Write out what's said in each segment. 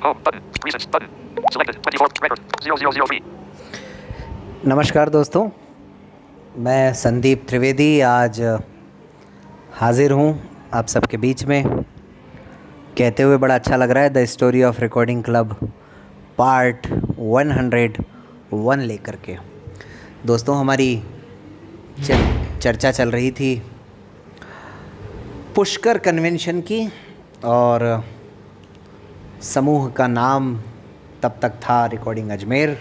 Home button. Recent button. Selected. 24. Record. 0003. नमस्कार दोस्तों, मैं संदीप त्रिवेदी आज हाज़िर हूँ आप सबके बीच में। कहते हुए बड़ा अच्छा लग रहा है the story of recording club part 101 लेकर के। दोस्तों, हमारी चर्चा चल रही थी पुष्कर कन्वेंशन की और समूह का नाम तब तक था recording Ajmer.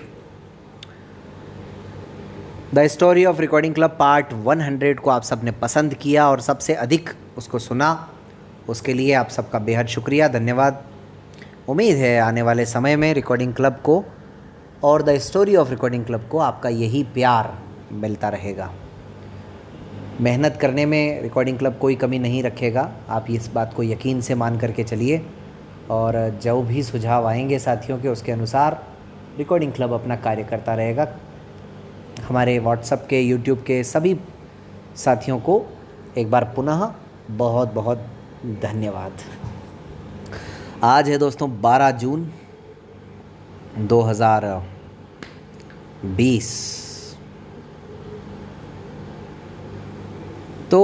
The story of recording club part 100 को आप सब ने पसंद किया और सबसे अधिक उसको सुना, उसके लिए आप सबका बेहद शुक्रिया, धन्यवाद। उम्मीद है आने वाले समय में रिकॉर्डिंग क्लब को और the story of recording club को आपका यही प्यार मिलता रहेगा। मेहनत करने में रिकॉर्डिंग क्लब कोई कमी नहीं रखेगा, आप इस बात को यकीन से मान करके चलिए और जो भी सुझाव आएंगे साथियों के, उसके अनुसार रिकॉर्डिंग क्लब अपना कार्य करता रहेगा। हमारे व्हाट्सएप के, यूट्यूब के सभी साथियों को एक बार पुनः बहुत बहुत धन्यवाद। आज है दोस्तों 12 जून 2020। तो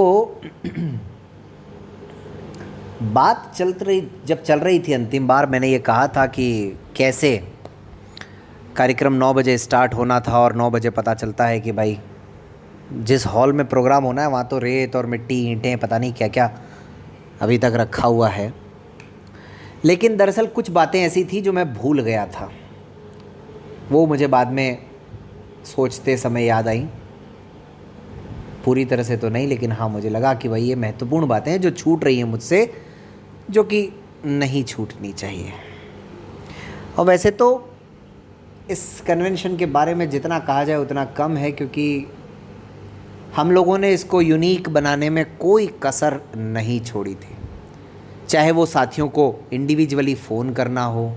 बात जब चल रही थी अंतिम बार, मैंने ये कहा था कि कैसे कार्यक्रम 9 बजे स्टार्ट होना था और 9 बजे पता चलता है कि भाई जिस हॉल में प्रोग्राम होना है वहाँ तो रेत और मिट्टी, ईंटें, पता नहीं क्या क्या अभी तक रखा हुआ है। लेकिन दरअसल कुछ बातें ऐसी थी जो मैं भूल गया था, वो मुझे बाद में सोचते समय याद आई। पूरी तरह से तो नहीं, लेकिन हाँ, मुझे लगा कि भाई ये महत्वपूर्ण बातें हैं जो छूट रही हैं मुझसे, जो कि नहीं छूटनी चाहिए। और वैसे तो इस कन्वेंशन के बारे में जितना कहा जाए उतना कम है, क्योंकि हम लोगों ने इसको यूनिक बनाने में कोई कसर नहीं छोड़ी थी। चाहे वो साथियों को इंडिविजुअली फ़ोन करना हो,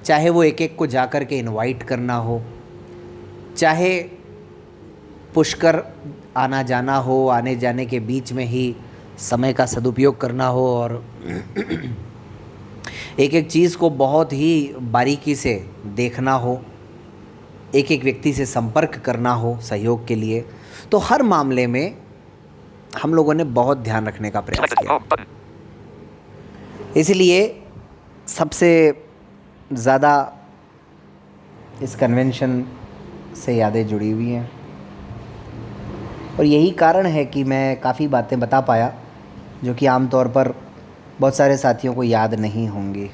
चाहे वो एक एक को जा कर के इनवाइट करना हो, चाहे पुष्कर आना जाना हो, आने जाने के बीच में ही समय का सदुपयोग करना हो और एक एक चीज़ को बहुत ही बारीकी से देखना हो, एक एक व्यक्ति से संपर्क करना हो सहयोग के लिए, तो हर मामले में हम लोगों ने बहुत ध्यान रखने का प्रयास Selected. किया। Home button. इसलिए सबसे ज़्यादा इस कन्वेंशन से यादें जुड़ी हुई हैं और यही कारण है कि मैं काफ़ी बातें बता पाया जो कि आमतौर पर बहुत सारे साथियों को याद नहीं होंगी।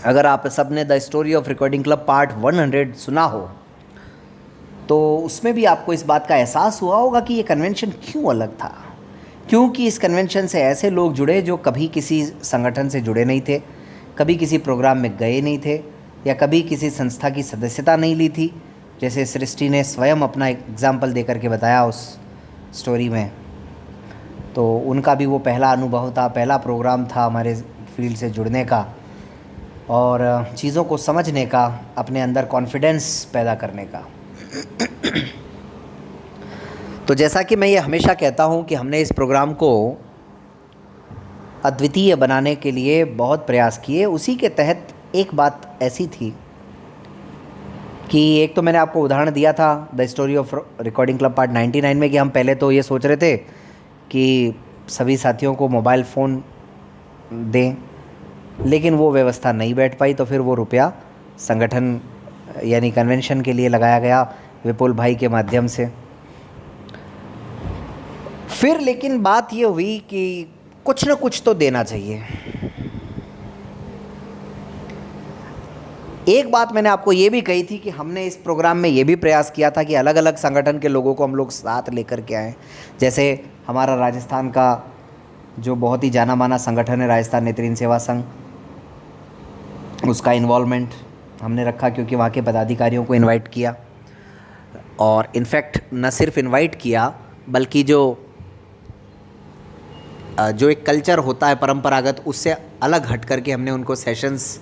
अगर आप सब ने the story of recording club part 100 सुना हो तो उसमें भी आपको इस बात का एहसास हुआ होगा कि ये कन्वेंशन क्यों अलग था। क्योंकि इस कन्वेंशन से ऐसे लोग जुड़े जो कभी किसी संगठन से जुड़े नहीं थे, कभी किसी प्रोग्राम में गए नहीं थे या कभी किसी संस्था की सदस्यता नहीं ली थी, जैसे सृष्टि ने स्वयं अपना एग्जाम्पल दे करके बताया उस स्टोरी में। तो उनका भी वो पहला अनुभव था, पहला प्रोग्राम था हमारे फील्ड से जुड़ने का और चीज़ों को समझने का, अपने अंदर कॉन्फिडेंस पैदा करने का। तो जैसा कि मैं ये हमेशा कहता हूँ कि हमने इस प्रोग्राम को अद्वितीय बनाने के लिए बहुत प्रयास किए। उसी के तहत एक बात ऐसी थी कि एक तो मैंने आपको उदाहरण दिया था the story of recording club part 99 में कि हम पहले तो ये सोच रहे थे कि सभी साथियों को मोबाइल फ़ोन दें, लेकिन वो व्यवस्था नहीं बैठ पाई। तो फिर वो रुपया संगठन यानी कन्वेंशन के लिए लगाया गया विपुल भाई के माध्यम से। फिर लेकिन बात ये हुई कि कुछ न कुछ तो देना चाहिए। एक बात मैंने आपको ये भी कही थी कि हमने इस प्रोग्राम में ये भी प्रयास किया था कि अलग अलग संगठन के लोगों को हम लोग साथ लेकर के आएँ। जैसे हमारा राजस्थान का जो बहुत ही जाना माना संगठन है राजस्थान नेत्रहीन सेवा संघ, उसका इन्वॉल्वमेंट हमने रखा क्योंकि वहाँ के पदाधिकारियों को इनवाइट किया और इनफैक्ट न सिर्फ इनवाइट किया बल्कि जो एक कल्चर होता है परंपरागत, उससे अलग हट करके हमने उनको सेशंस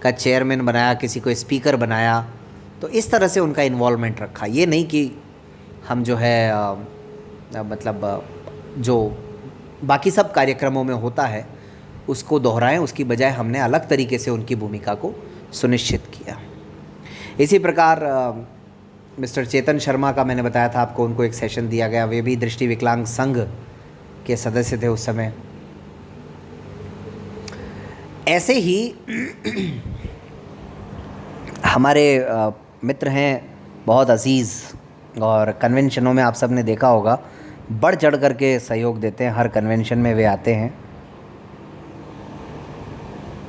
का चेयरमैन बनाया, किसी को स्पीकर बनाया। तो इस तरह से उनका इन्वॉल्वमेंट रखा। ये नहीं कि हम जो है मतलब जो बाकी सब कार्यक्रमों में होता है उसको दोहराएं, उसकी बजाय हमने अलग तरीके से उनकी भूमिका को सुनिश्चित किया। इसी प्रकार मिस्टर चेतन शर्मा का मैंने बताया था आपको, उनको एक सेशन दिया गया, वे भी दृष्टि विकलांग संघ के सदस्य थे उस समय। ऐसे ही हमारे मित्र हैं बहुत अजीज़, और कन्वेंशनों में आप सब ने देखा होगा बढ़ चढ़ करके सहयोग देते हैं, हर कन्वेंशन में वे आते हैं।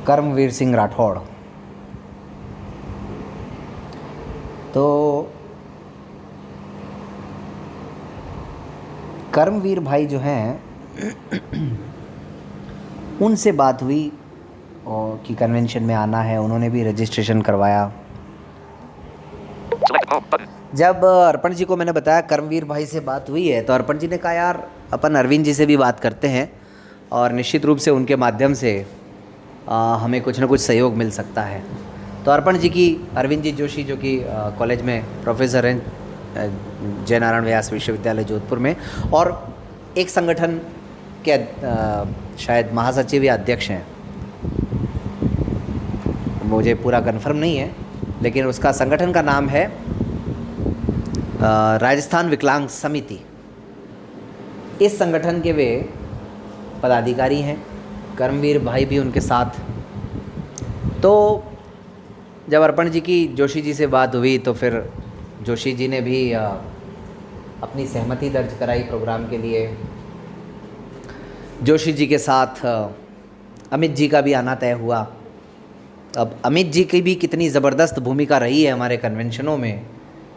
कर्मवीर सिंह राठौड़, तो कर्मवीर भाई जो हैं उनसे बात हुई और कि कन्वेंशन में आना है, उन्होंने भी रजिस्ट्रेशन करवाया। Select home button. जब अर्पण जी को मैंने बताया कर्मवीर भाई से बात हुई है, तो अर्पण जी ने कहा यार अपन अरविंद जी से भी बात करते हैं और निश्चित रूप से उनके माध्यम से हमें कुछ ना कुछ सहयोग मिल सकता है। तो अर्पण जी की, अरविंद जी जोशी जो कि कॉलेज में प्रोफेसर हैं जय नारायण व्यास विश्वविद्यालय जोधपुर में, और एक संगठन के शायद महासचिव या अध्यक्ष हैं, मुझे पूरा कंफर्म नहीं है, लेकिन उसका संगठन का नाम है राजस्थान विकलांग समिति। इस संगठन के वे पदाधिकारी हैं, कर्मवीर भाई भी उनके साथ। तो जब अर्पण जी की जोशी जी से बात हुई तो फिर जोशी जी ने भी अपनी सहमति दर्ज कराई प्रोग्राम के लिए। जोशी जी के साथ अमित जी का भी आना तय हुआ। अब अमित जी की भी कितनी ज़बरदस्त भूमिका रही है हमारे कन्वेंशनों में,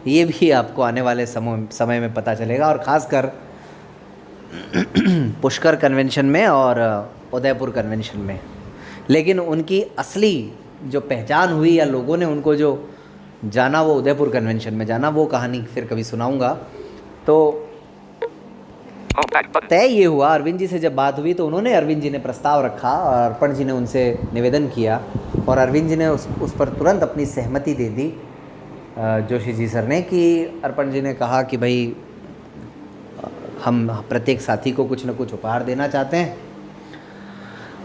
ये भी आपको आने वाले समय में पता चलेगा, और ख़ासकर पुष्कर कन्वेंशन में और उदयपुर कन्वेंशन में। लेकिन उनकी असली जो पहचान हुई या लोगों ने उनको जो जाना वो उदयपुर कन्वेंशन में जाना, वो कहानी फिर कभी सुनाऊंगा। तो Home back button. तय ये हुआ, अरविंद जी से जब बात हुई तो उन्होंने, अरविंद जी ने प्रस्ताव रखा और अर्पण जी ने उनसे निवेदन किया, और अरविंद जी ने उस पर तुरंत अपनी सहमति दे दी जोशी जी सर ने, कि अर्पण जी ने कहा कि भाई हम प्रत्येक साथी को कुछ न कुछ उपहार देना चाहते हैं,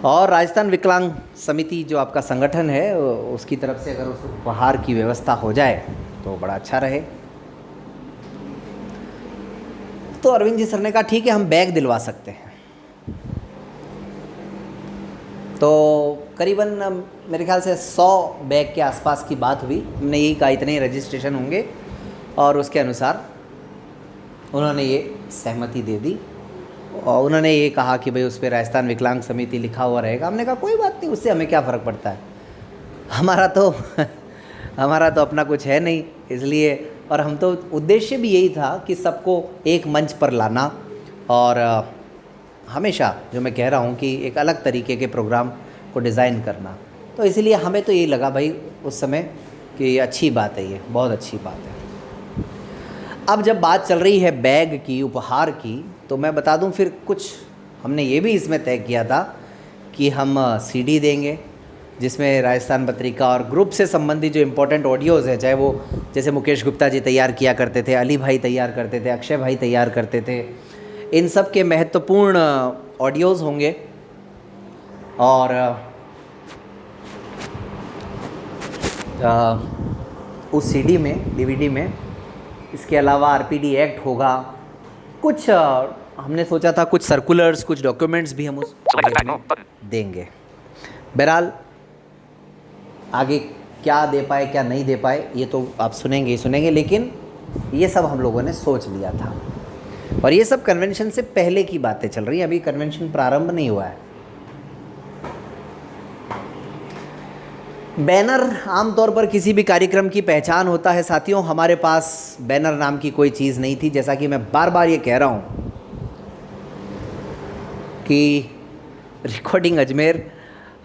और राजस्थान विकलांग समिति जो आपका संगठन है उसकी तरफ से अगर उस उपहार की व्यवस्था हो जाए तो बड़ा अच्छा रहे। तो अरविंद जी सर ने कहा ठीक है, हम बैग दिलवा सकते हैं। तो करीबन मेरे ख्याल से 100 बैग के आसपास की बात हुई। हमने यही कहा इतने ही रजिस्ट्रेशन होंगे, और उसके अनुसार उन्होंने ये सहमति दे दी, और उन्होंने ये कहा कि भाई उस पर राजस्थान विकलांग समिति लिखा हुआ रहेगा। हमने कहा कोई बात नहीं, उससे हमें क्या फ़र्क पड़ता है, हमारा तो अपना कुछ है नहीं, इसलिए। और हम तो उद्देश्य भी यही था कि सबको एक मंच पर लाना, और हमेशा जो मैं कह रहा हूँ कि एक अलग तरीके के प्रोग्राम को डिज़ाइन करना। तो इसलिए हमें तो यही लगा भाई उस समय कि अच्छी बात है, ये बहुत अच्छी बात है। अब जब बात चल रही है बैग की, उपहार की, तो मैं बता दूं फिर कुछ हमने ये भी इसमें तय किया था कि हम सीडी देंगे, जिसमें राजस्थान पत्रिका और ग्रुप से संबंधित जो इम्पोर्टेंट ऑडियोज़ हैं, चाहे वो जैसे मुकेश गुप्ता जी तैयार किया करते थे, अली भाई तैयार करते थे, अक्षय भाई तैयार करते थे, इन सब के महत्वपूर्ण ऑडियोज़ होंगे। और उस सीडी में, डीवीडी में इसके अलावा आरपीडी एक्ट होगा, कुछ हमने सोचा था कुछ सर्कुलर्स, कुछ डॉक्यूमेंट्स भी हम उस Select back home button. देंगे। बहरहाल आगे क्या दे पाए क्या नहीं दे पाए ये तो आप सुनेंगे ही सुनेंगे, लेकिन ये सब हम लोगों ने सोच लिया था, और ये सब कन्वेंशन से पहले की बातें चल रही हैं, अभी कन्वेंशन प्रारंभ नहीं हुआ है। बैनर आमतौर पर किसी भी कार्यक्रम की पहचान होता है साथियों। हमारे पास बैनर नाम की कोई चीज़ नहीं थी, जैसा कि मैं बार बार ये कह रहा हूँ कि रिकॉर्डिंग अजमेर,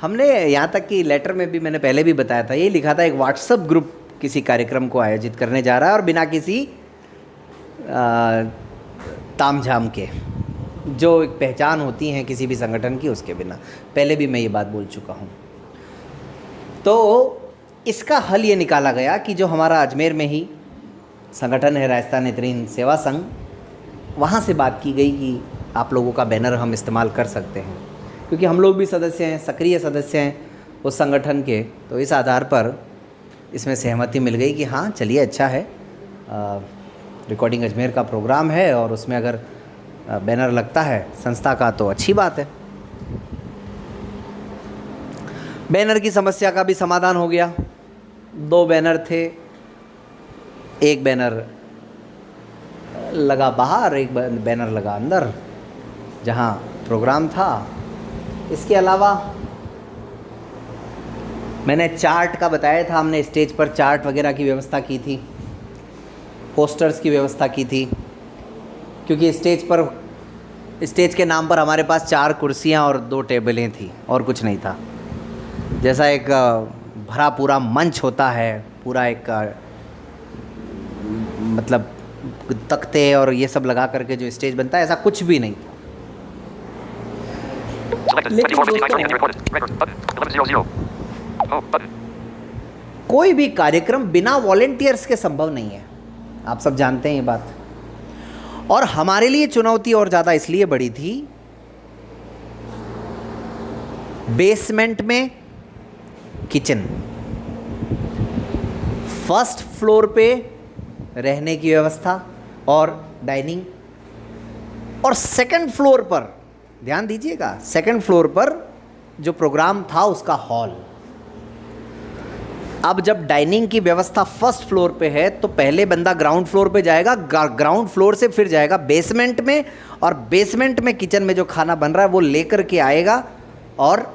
हमने यहाँ तक कि लेटर में भी मैंने पहले भी बताया था, ये लिखा था एक व्हाट्सएप ग्रुप किसी कार्यक्रम को आयोजित करने जा रहा है, और बिना किसी तामझाम के, जो एक पहचान होती है किसी भी संगठन की, उसके बिना। पहले भी मैं ये बात बोल चुका हूँ। तो इसका हल ये निकाला गया कि जो हमारा अजमेर में ही संगठन है राजस्थान नेत्रहीन सेवा संघ, वहाँ से बात की गई कि आप लोगों का बैनर हम इस्तेमाल कर सकते हैं, क्योंकि हम लोग भी सदस्य हैं, सक्रिय सदस्य हैं उस संगठन के, तो इस आधार पर इसमें सहमति मिल गई कि हाँ चलिए अच्छा है, रिकॉर्डिंग अजमेर का प्रोग्राम है और उसमें अगर बैनर लगता है संस्था का तो अच्छी बात है। बैनर की समस्या का भी समाधान हो गया। 2 बैनर थे, एक बैनर लगा बाहर, एक बैनर लगा अंदर जहाँ प्रोग्राम था। इसके अलावा मैंने चार्ट का बताया था, हमने स्टेज पर चार्ट वगैरह की व्यवस्था की थी, पोस्टर्स की व्यवस्था की थी, क्योंकि स्टेज के नाम पर हमारे पास 4 कुर्सियां और 2 टेबलें थी और कुछ नहीं था। जैसा एक भरा पूरा मंच होता है, पूरा एक मतलब तख्ते और ये सब लगा करके जो स्टेज बनता है, ऐसा कुछ भी नहीं था। Selected. लेकिन 24:59 दोस्तों, recorded. Record. Button. 11:00. Home. Button. कोई भी कार्यक्रम बिना वॉलेंटियर्स के संभव नहीं है, आप सब जानते हैं ये बात। और हमारे लिए चुनौती और ज़्यादा इसलिए बड़ी थी, बेसमेंट में किचन, फर्स्ट फ्लोर पे रहने की व्यवस्था और डाइनिंग, और सेकंड फ्लोर पर, ध्यान दीजिएगा, सेकंड फ्लोर पर जो प्रोग्राम था उसका हॉल। अब जब डाइनिंग की व्यवस्था फर्स्ट फ्लोर पे है तो पहले बंदा ग्राउंड फ्लोर पे जाएगा, ग्राउंड फ्लोर से फिर जाएगा बेसमेंट में, और बेसमेंट में किचन में जो खाना बन रहा है वो लेकर के आएगा और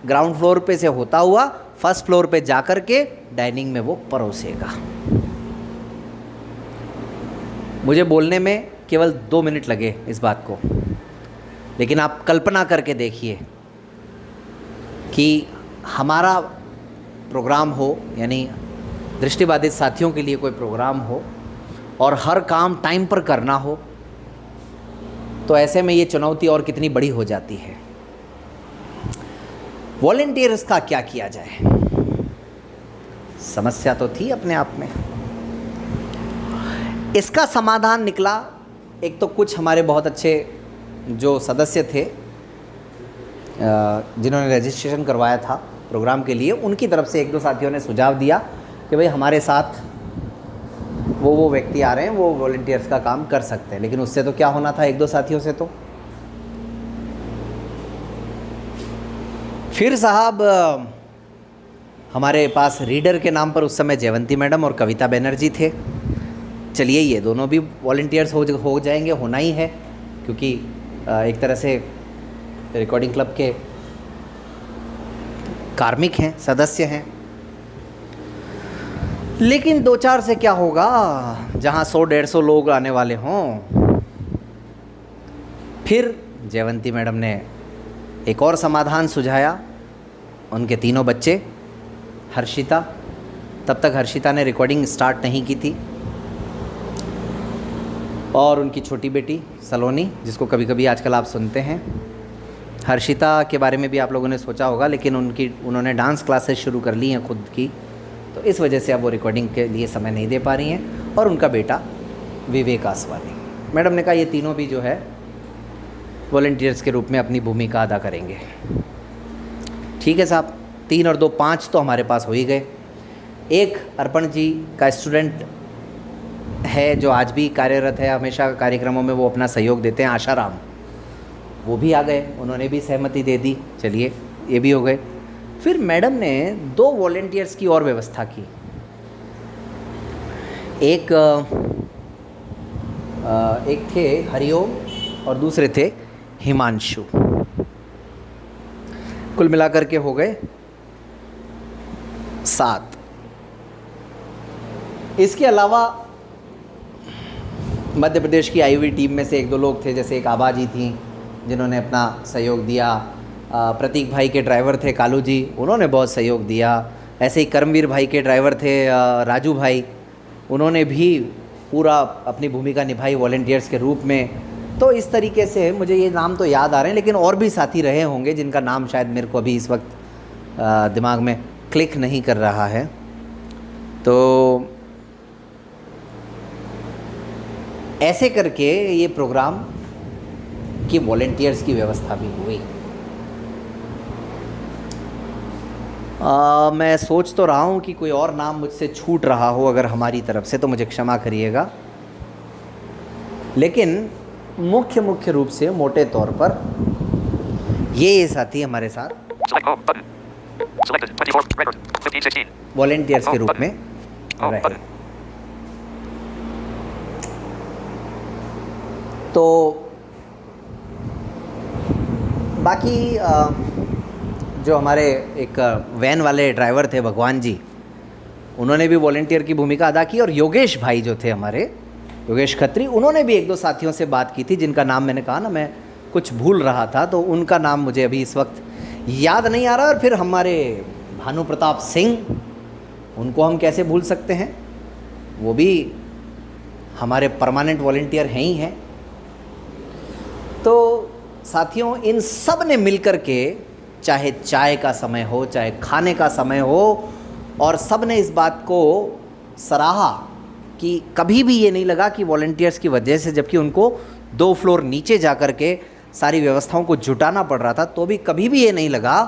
ग्राउंड फ्लोर पे से होता हुआ फर्स्ट फ्लोर पे जा कर के डाइनिंग में वो परोसेगा। मुझे बोलने में केवल 2 मिनट लगे इस बात को, लेकिन आप कल्पना करके देखिए कि हमारा प्रोग्राम हो, यानी दृष्टिबाधित साथियों के लिए कोई प्रोग्राम हो और हर काम टाइम पर करना हो, तो ऐसे में ये चुनौती और कितनी बड़ी हो जाती है। वॉलेंटियर्स का क्या किया जाए, समस्या तो थी अपने आप में। इसका समाधान निकला, एक तो कुछ हमारे बहुत अच्छे जो सदस्य थे जिन्होंने रजिस्ट्रेशन करवाया था प्रोग्राम के लिए, उनकी तरफ से 1-2 साथियों ने सुझाव दिया कि भाई हमारे साथ वो व्यक्ति आ रहे हैं, वो वॉलंटियर्स का काम कर सकते हैं। लेकिन उससे तो क्या होना था, 1-2 साथियों से तो फिर साहब हमारे पास रीडर के नाम पर उस समय जयवंती मैडम और कविता बनर्जी थे। चलिए ये दोनों भी वॉलंटियर्स हो जाएंगे, होना ही है, क्योंकि एक तरह से रिकॉर्डिंग क्लब के कार्मिक हैं, सदस्य हैं। लेकिन 2-4 से क्या होगा, जहाँ 100-150 लोग आने वाले हों। फिर जयवंती मैडम ने एक और समाधान सुझाया। उनके 3 बच्चे, हर्षिता, तब तक हर्षिता ने रिकॉर्डिंग स्टार्ट नहीं की थी, और उनकी छोटी बेटी सलोनी, जिसको कभी कभी आजकल आप सुनते हैं। हर्षिता के बारे में भी आप लोगों ने सोचा होगा, लेकिन उन्होंने डांस क्लासेस शुरू कर ली हैं खुद की, तो इस वजह से अब वो रिकॉर्डिंग के लिए समय नहीं दे पा रही हैं। और उनका बेटा विवेक आसवानी। मैडम ने कहा ये तीनों भी जो है वॉलंटियर्स के रूप में अपनी भूमिका अदा करेंगे। ठीक है साहब, 3 और 2 5 तो हमारे पास हो ही गए। एक अर्पण जी का स्टूडेंट है जो आज भी कार्यरत है, हमेशा कार्यक्रमों में वो अपना सहयोग देते हैं, आशाराम, वो भी आ गए, उन्होंने भी सहमति दे दी। चलिए ये भी हो गए। फिर मैडम ने 2 वॉलंटियर्स की और व्यवस्था की। एक थे हरिओम और दूसरे थे हिमांशु। कुल मिलाकर के हो गए 7। इसके अलावा मध्य प्रदेश की आई हुई टीम में से 1-2 लोग थे, जैसे एक आभा जी थी जिन्होंने अपना सहयोग दिया। प्रतीक भाई के ड्राइवर थे कालू जी, उन्होंने बहुत सहयोग दिया। ऐसे ही कर्मवीर भाई के ड्राइवर थे राजू भाई, उन्होंने भी पूरा अपनी भूमिका निभाई वॉलंटियर्स के रूप में। तो इस तरीके से मुझे ये नाम तो याद आ रहे हैं, लेकिन और भी साथी रहे होंगे जिनका नाम शायद मेरे को अभी इस वक्त दिमाग में क्लिक नहीं कर रहा है। तो ऐसे करके ये प्रोग्राम की वॉलंटियर्स की व्यवस्था भी हुई। मैं सोच तो रहा हूँ कि कोई और नाम मुझसे छूट रहा हो अगर हमारी तरफ से, तो मुझे क्षमा करिएगा, लेकिन मुख्य रूप से मोटे तौर पर ये साथी हमारे साथ Select home button. Selected 24 record 1516. Volunteers के रूप में Home रहे। button. तो बाकी जो हमारे एक वैन वाले ड्राइवर थे भगवान जी, उन्होंने भी वॉलेंटियर की भूमिका अदा की, और योगेश भाई जो थे हमारे, योगेश खत्री, उन्होंने भी एक दो साथियों से बात की थी जिनका नाम मैंने कहा ना मैं कुछ भूल रहा था, तो उनका नाम मुझे अभी इस वक्त याद नहीं आ रहा। और फिर हमारे भानु प्रताप सिंह, उनको हम कैसे भूल सकते हैं, वो भी हमारे परमानेंट वॉलेंटियर हैं ही हैं। तो साथियों, इन सब ने मिलकर के, चाहे चाय का समय हो, चाहे खाने का समय हो, और सब ने इस बात को सराहा कि कभी भी ये नहीं लगा कि वॉलेंटियर्स की वजह से, जबकि उनको 2 फ्लोर नीचे जा कर के सारी व्यवस्थाओं को जुटाना पड़ रहा था, तो भी कभी भी ये नहीं लगा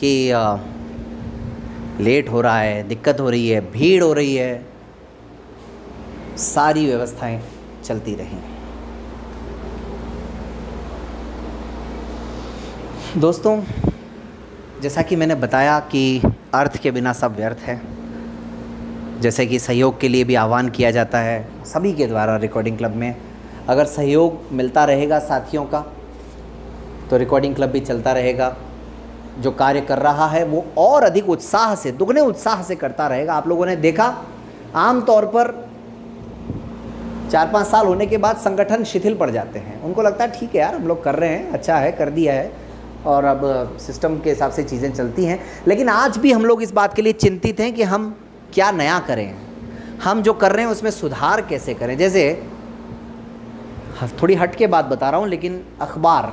कि लेट हो रहा है, दिक्कत हो रही है, भीड़ हो रही है। सारी व्यवस्थाएं चलती रहीं। दोस्तों, जैसा कि मैंने बताया कि अर्थ के बिना सब व्यर्थ है, जैसे कि सहयोग के लिए भी आह्वान किया जाता है सभी के द्वारा रिकॉर्डिंग क्लब में। अगर सहयोग मिलता रहेगा साथियों का, तो रिकॉर्डिंग क्लब भी चलता रहेगा। जो कार्य कर रहा है वो और अधिक उत्साह से, दुगने उत्साह से करता रहेगा। आप लोगों ने देखा, आम तौर पर 4-5 साल होने के बाद संगठन शिथिल पड़ जाते हैं। उनको लगता है ठीक है यार, हम लोग कर रहे हैं, अच्छा है, कर दिया है, और अब सिस्टम के हिसाब से चीज़ें चलती हैं। लेकिन आज भी हम लोग इस बात के लिए चिंतित हैं कि हम क्या नया करें, हम जो कर रहे हैं उसमें सुधार कैसे करें। जैसे थोड़ी हट के बात बता रहा हूँ, लेकिन अखबार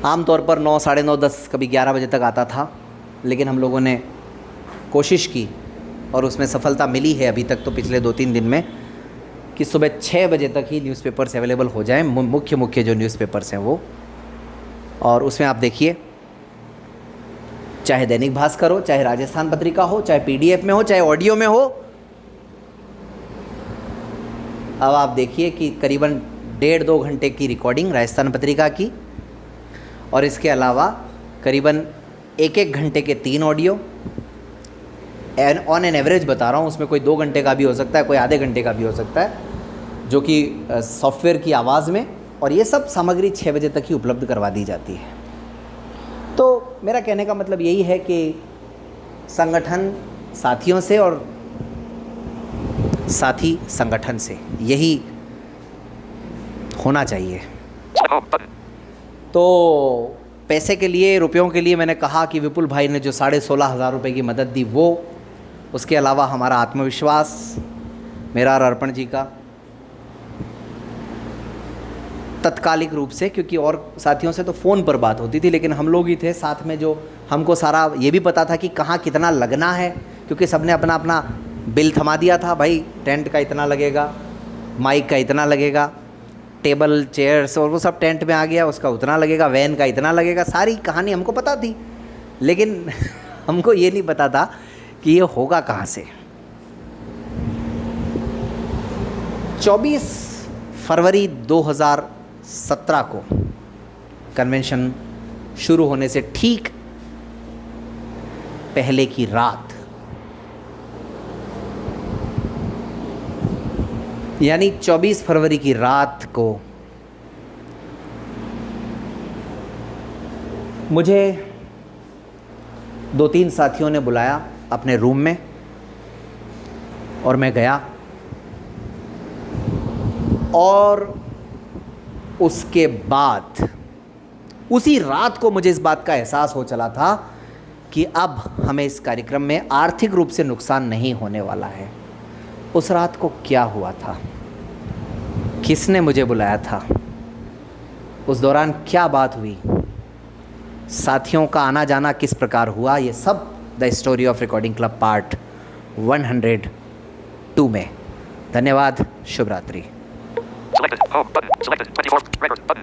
आमतौर पर 9, साढ़े 9, 10, कभी 11 बजे तक आता था, लेकिन हम लोगों ने कोशिश की और उसमें सफलता मिली है अभी तक, तो पिछले 2-3 दिन में, कि सुबह 6 बजे तक ही न्यूज़पेपर्स अवेलेबल हो जाएं, मुख्य जो न्यूज़पेपर्स हैं वो। और उसमें आप देखिए, चाहे दैनिक भास्कर हो, चाहे राजस्थान पत्रिका हो, चाहे PDF में हो, चाहे ऑडियो में हो, अब आप देखिए कि करीबन 1.5-2 घंटे की रिकॉर्डिंग राजस्थान पत्रिका की, और इसके अलावा करीबन 1-1 घंटे के 3 ऑडियो। ऑन एन एवरेज बता रहा हूँ, उसमें कोई 2 घंटे का भी हो सकता है, कोई आधे घंटे का भी हो सकता है, जो कि सॉफ्टवेयर की आवाज़ में, और ये सब सामग्री 6 बजे तक ही उपलब्ध करवा दी जाती है। तो मेरा कहने का मतलब यही है कि संगठन साथियों से और साथी संगठन से, यही होना चाहिए। Select home button. तो पैसे के लिए, रुपयों के लिए मैंने कहा कि विपुल भाई ने जो 16,500 रुपये की मदद दी वो, उसके अलावा हमारा आत्मविश्वास, मेरा और अर्पण जी का, तत्कालिक रूप से, क्योंकि और साथियों से तो फ़ोन पर बात होती थी, लेकिन हम लोग ही थे साथ में जो हमको सारा ये भी पता था कि कहाँ कितना लगना है, क्योंकि सबने अपना अपना बिल थमा दिया था। भाई टेंट का इतना लगेगा, माइक का इतना लगेगा, टेबल चेयर्स और वो सब टेंट में आ गया, उसका उतना लगेगा, वैन का इतना लगेगा, सारी कहानी हमको पता थी, लेकिन हमको ये नहीं पता था कि ये होगा कहाँ से। 24 फरवरी 2017 को कन्वेंशन शुरू होने से ठीक पहले की रात, यानी 24 फरवरी की रात को मुझे 2-3 साथियों ने बुलाया अपने रूम में, और मैं गया, और उसके बाद उसी रात को मुझे इस बात का एहसास हो चला था कि अब हमें इस कार्यक्रम में आर्थिक रूप से नुकसान नहीं होने वाला है। उस रात को क्या हुआ था, किसने मुझे बुलाया था, उस दौरान क्या बात हुई, साथियों का आना जाना किस प्रकार हुआ, ये सब the story of recording club part 102 में। धन्यवाद, शुभ रात्रि। Selected home button. Selected 24 record button.